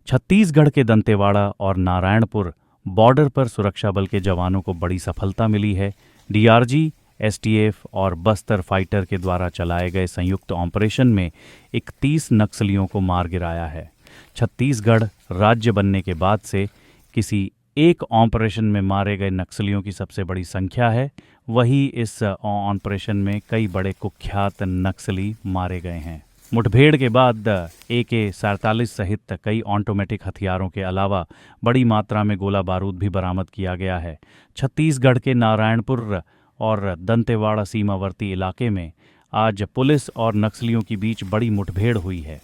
छत्तीसगढ़ के दंतेवाड़ा और नारायणपुर बॉर्डर पर सुरक्षा बल के जवानों को बड़ी सफलता मिली है। डीआरजी, एसटीएफ और बस्तर फाइटर के द्वारा चलाए गए संयुक्त ऑपरेशन में 31 नक्सलियों को मार गिराया है। छत्तीसगढ़ राज्य बनने के बाद से किसी एक ऑपरेशन में मारे गए नक्सलियों की सबसे बड़ी संख्या है। वही इस ऑपरेशन में कई बड़े कुख्यात नक्सली मारे गए हैं। मुठभेड़ के बाद AK-47 सहित कई ऑटोमेटिक हथियारों के अलावा बड़ी मात्रा में गोला बारूद भी बरामद किया गया है। छत्तीसगढ़ के नारायणपुर और दंतेवाड़ा सीमावर्ती इलाके में आज पुलिस और नक्सलियों के बीच बड़ी मुठभेड़ हुई है,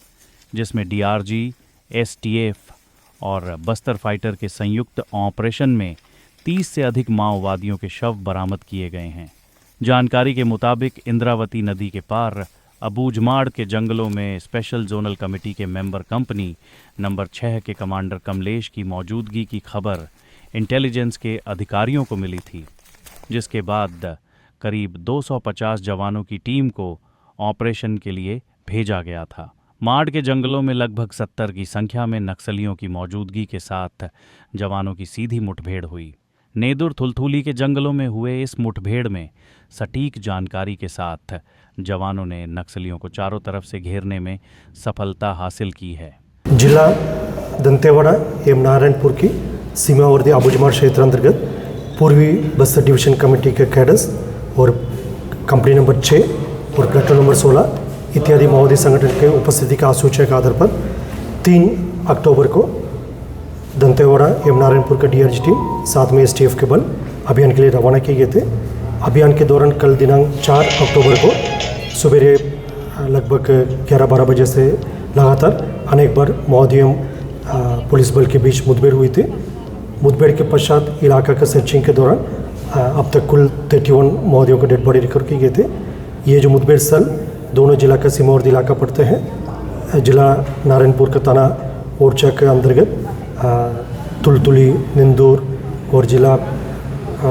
जिसमें डीआरजी, एसटीएफ और बस्तर फाइटर के संयुक्त ऑपरेशन में 30 से अधिक माओवादियों के शव बरामद किए गए हैं। जानकारी के मुताबिक इंद्रावती नदी के पार अबूझमाड़ के जंगलों में स्पेशल जोनल कमेटी के मेंबर कंपनी नंबर 6 के कमांडर कमलेश की मौजूदगी की खबर इंटेलिजेंस के अधिकारियों को मिली थी, जिसके बाद करीब 250 जवानों की टीम को ऑपरेशन के लिए भेजा गया था। माड़ के जंगलों में लगभग 70 की संख्या में नक्सलियों की मौजूदगी के साथ जवानों की सीधी मुठभेड़ हुई। नेदुर थुलथुली के जंगलों में हुए इस मुठभेड़ में सटीक जानकारी के साथ जवानों ने नक्सलियों को चारों तरफ से घेरने में सफलता हासिल की है। जिला दंतेवाड़ा एवं नारायणपुर की सीमावर्ती अबूझमाड़ क्षेत्र अंतर्गत पूर्वी बस्तर डिवीजन कमेटी के कैडर्स और कंपनी नंबर 6 और प्लेटून नंबर 16 इत्यादि माओवादी संगठन के उपस्थिति का सूचना के आधार पर 3 अक्टूबर को दंतेवाड़ा एवं नारायणपुर का डीआरजी टीम साथ में एसटीएफ के बल अभियान के लिए रवाना किए गए थे। अभियान के दौरान कल दिनांक 4 अक्टूबर को सवेरे लगभग 11-12 बजे से लगातार अनेक बार माओवादी एवं पुलिस बल के बीच मुठभेड़ हुई थी। मुठभेड़ के पश्चात इलाका का सर्चिंग के दौरान अब तक कुल 31 माओवादियों को डेड बॉडी रिकवर किए गए थे। ये जो मुठभेड़ स्थल दोनों जिला का सीमावर्ती इलाका पड़ते हैं। जिला नारायणपुर का थाना ओरछा के अंतर्गत तुलतुली, निंदूर और जिला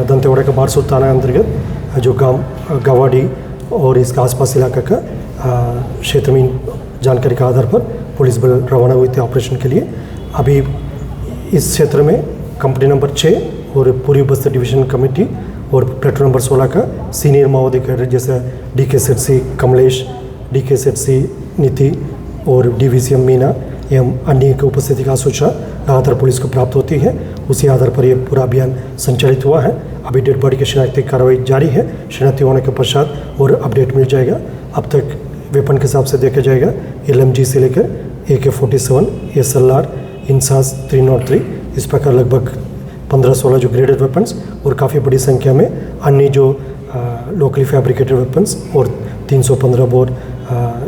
दंतेवाड़ा का बारसूर थाना अंतर्गत जो गांव गवाड़ी और इसका आसपास इलाका का क्षेत्र में जानकारी के आधार पर पुलिस बल रवाना हुए थे ऑपरेशन के लिए। अभी इस क्षेत्र में कंपनी नंबर 6 और पूर्वी बस्तर डिवीजन कमेटी और प्लेटून नंबर 16 का सीनियर माओवादी कैडर जैसे DK-SEC कमलेश, DK-SEC नीति और DVCM मीना एवं अन्य की उपस्थिति का सूचना लगातार पुलिस को प्राप्त होती है। उसी आधार पर यह पूरा अभियान संचालित हुआ है। अभी डेड बॉडी की शिनाख्ती कार्रवाई जारी है। शिनाख्ती होने के पश्चात और अपडेट मिल जाएगा। अब तक वेपन के हिसाब से देखा जाएगा LMG से लेकर AK-47, SLR, इंसास 303 इस प्रकार लगभग 15-16 जो ग्रेडेड वेपन्स और काफ़ी बड़ी संख्या में अन्य जो लोकली फैब्रिकेटेड वेपन्स और 315 बोर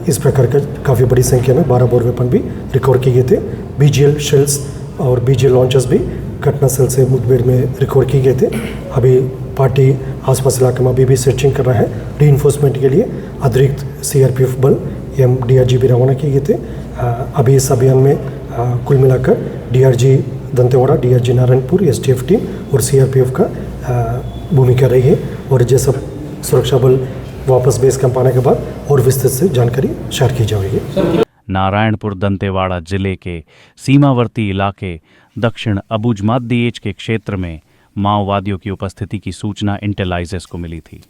इस प्रकार का काफ़ी बड़ी संख्या में 12 बोर वेपन भी रिकवर किए गए थे। BGL शेल्स और BGL लॉन्चर्स भी घटनास्थल से मुठभेड़ में रिकवर किए गए थे। अभी पार्टी आसपास इलाके में अभी भी सर्चिंग कर रहा है। रीइंफोर्समेंट के लिए अतिरिक्त CRPF बल एवं DRG भी रवाना किए गए थे। अभी इस अभियान में कुल मिलाकर DRG Dantewada, DRG Narayanpur, STF team और CRPF का भूमिका रही है। और ये सब सुरक्षा बल वापस बेस कैंप आने के बाद और विस्तृत से जानकारी शेयर की जाएगी। नारायणपुर दंतेवाड़ा जिले के सीमावर्ती इलाके दक्षिण अबूझमाड़ के क्षेत्र में माओवादियों की उपस्थिति की सूचना इंटेलिजेंस को मिली थी,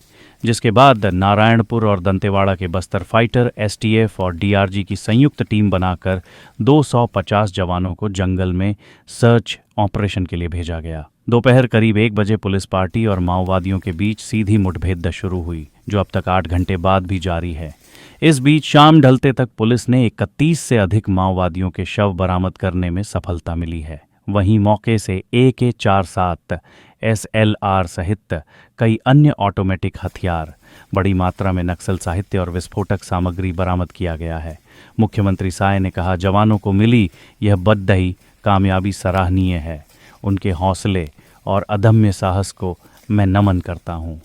जिसके बाद नारायणपुर और दंतेवाड़ा के बस्तर फाइटर, STF और DRG की संयुक्त टीम बनाकर 250 जवानों को जंगल में सर्च ऑपरेशन के लिए भेजा गया। दोपहर करीब 1 बजे पुलिस पार्टी और माओवादियों के बीच सीधी मुठभेड़ शुरू हुई, जो अब तक 8 घंटे बाद भी जारी है। इस बीच शाम ढलते तक पुलिस ने 31 से अधिक माओवादियों के शव बरामद करने में सफलता मिली है। वहीं मौके से AK-47, SLR सहित कई अन्य ऑटोमेटिक हथियार, बड़ी मात्रा में नक्सल साहित्य और विस्फोटक सामग्री बरामद किया गया है। मुख्यमंत्री साय ने कहा, जवानों को मिली यह बददही कामयाबी सराहनीय है। उनके हौसले और अदम्य साहस को मैं नमन करता हूँ।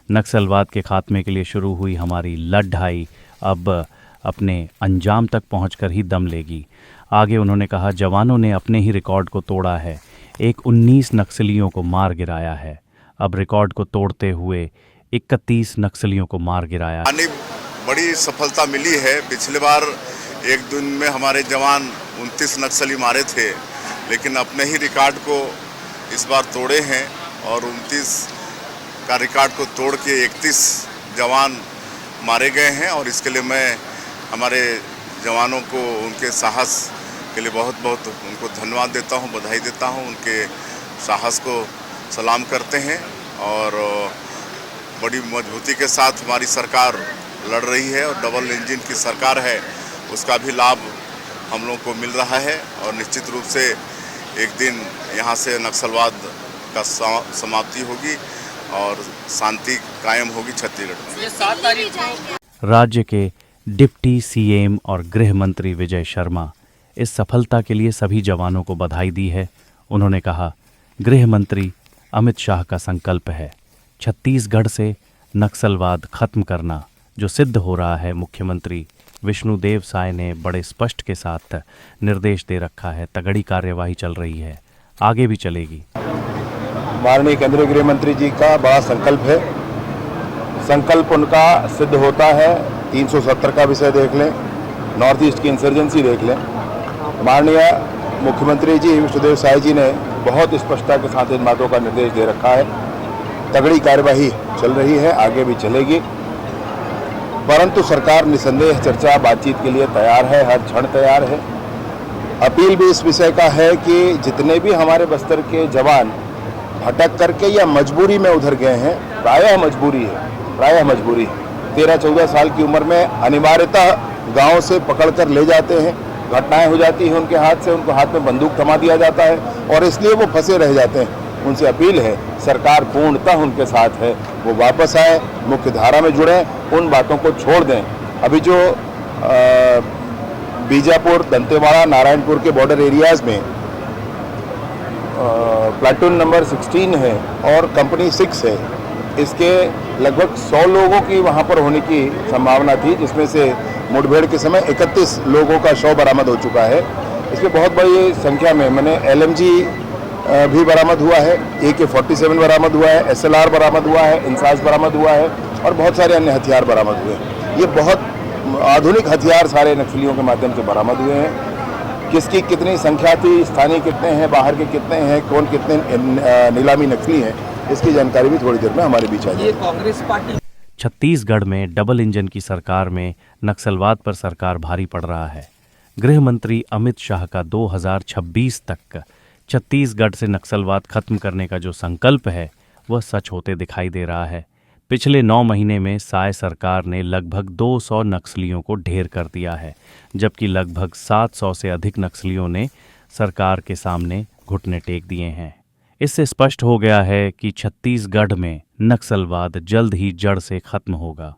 नक्सलवाद के खात्मे के लिए शुरू हुई हमारी लड़ाई अब अपने अंजाम तक पहुंचकर ही दम लेगी। आगे उन्होंने कहा, जवानों ने अपने ही रिकॉर्ड को तोड़ा है। 19 नक्सलियों को मार गिराया है। अब रिकॉर्ड को तोड़ते हुए 31 नक्सलियों को मार गिराया। बड़ी सफलता मिली है। पिछले बार एक दिन में हमारे जवान 29 नक्सली मारे थे, लेकिन अपने ही रिकॉर्ड को इस बार तोड़े हैं और 29 का रिकॉर्ड को तोड़ के 31 जवान मारे गए हैं। और इसके लिए मैं हमारे जवानों को उनके साहस के लिए बहुत बहुत उनको धन्यवाद देता हूं, बधाई देता हूं। उनके साहस को सलाम करते हैं और बड़ी मजबूती के साथ हमारी सरकार लड़ रही है और डबल इंजन की सरकार है, उसका भी लाभ हम लोग को मिल रहा है। और निश्चित रूप से एक दिन यहाँ से नक्सलवाद का समाप्ति होगी और शांति कायम होगी छत्तीसगढ़ में। ये 7 तारीख को राज्य के डिप्टी सीएम और गृह मंत्री विजय शर्मा इस सफलता के लिए सभी जवानों को बधाई दी है। उन्होंने कहा, गृह मंत्री अमित शाह का संकल्प है छत्तीसगढ़ से नक्सलवाद खत्म करना, जो सिद्ध हो रहा है। मुख्यमंत्री विष्णुदेव साय ने बड़े स्पष्ट के साथ निर्देश दे रखा है। तगड़ी कार्यवाही चल रही है, आगे भी चलेगी। माननीय केंद्रीय गृह मंत्री जी का बड़ा संकल्प है। संकल्प उनका सिद्ध होता है। 370 का विषय देख लें, नॉर्थ ईस्ट की इंसर्जेंसी देख लें। माननीय मुख्यमंत्री जी विष्णुदेव साय जी ने बहुत स्पष्टता के साथ इन बातों का निर्देश दे रखा है। तगड़ी कार्यवाही चल रही है, आगे भी चलेगी, परंतु सरकार निसंदेह चर्चा बातचीत के लिए तैयार है, हर क्षण तैयार है। अपील भी इस विषय का है कि जितने भी हमारे बस्तर के जवान भटक करके या मजबूरी में उधर गए हैं, प्रायः मजबूरी है। 13-14 साल की उम्र में अनिवार्यतः गांव से पकड़कर ले जाते हैं, घटनाएं हो जाती हैं उनके हाथ से, उनको हाथ में बंदूक थमा दिया जाता है और इसलिए वो फंसे रह जाते हैं। उनसे अपील है, सरकार पूर्णतः उनके साथ है, वो वापस आए, मुख्य धारा में जुड़ें, उन बातों को छोड़ दें। अभी जो बीजापुर, दंतेवाड़ा, नारायणपुर के बॉर्डर एरियाज़ में प्लाटून नंबर 16 है और कंपनी 6 है, इसके लगभग 100 लोगों की वहाँ पर होने की संभावना थी, जिसमें से मुठभेड़ के समय 31 लोगों का शव बरामद हो चुका है। इसमें बहुत बड़ी संख्या में मैंने LMG भी बरामद हुआ है, AK-47 बरामद हुआ है, SLR बरामद हुआ है, इंसास बरामद हुआ है और बहुत सारे अन्य हथियार बरामद हुए हैं। ये बहुत आधुनिक हथियार सारे नक्सलियों के माध्यम से बरामद हुए हैं। किसकी कितनी संख्या थी, स्थानीय कितने हैं, बाहर के कितने हैं, कौन कितने नीलामी नक्सली हैं, इसकी जानकारी भी थोड़ी देर में हमारे बीच आ जाएगी। कांग्रेस पार्टी छत्तीसगढ़ में डबल इंजन की सरकार में नक्सलवाद पर सरकार भारी पड़ रहा है। गृह मंत्री अमित शाह का 2026 तक छत्तीसगढ़ से नक्सलवाद खत्म करने का जो संकल्प है वह सच होते दिखाई दे रहा है। पिछले 9 महीने में साय सरकार ने लगभग 200 नक्सलियों को ढेर कर दिया है, जबकि लगभग 700 से अधिक नक्सलियों ने सरकार के सामने घुटने टेक दिए हैं। इससे स्पष्ट हो गया है कि छत्तीसगढ़ में नक्सलवाद जल्द ही जड़ से खत्म होगा।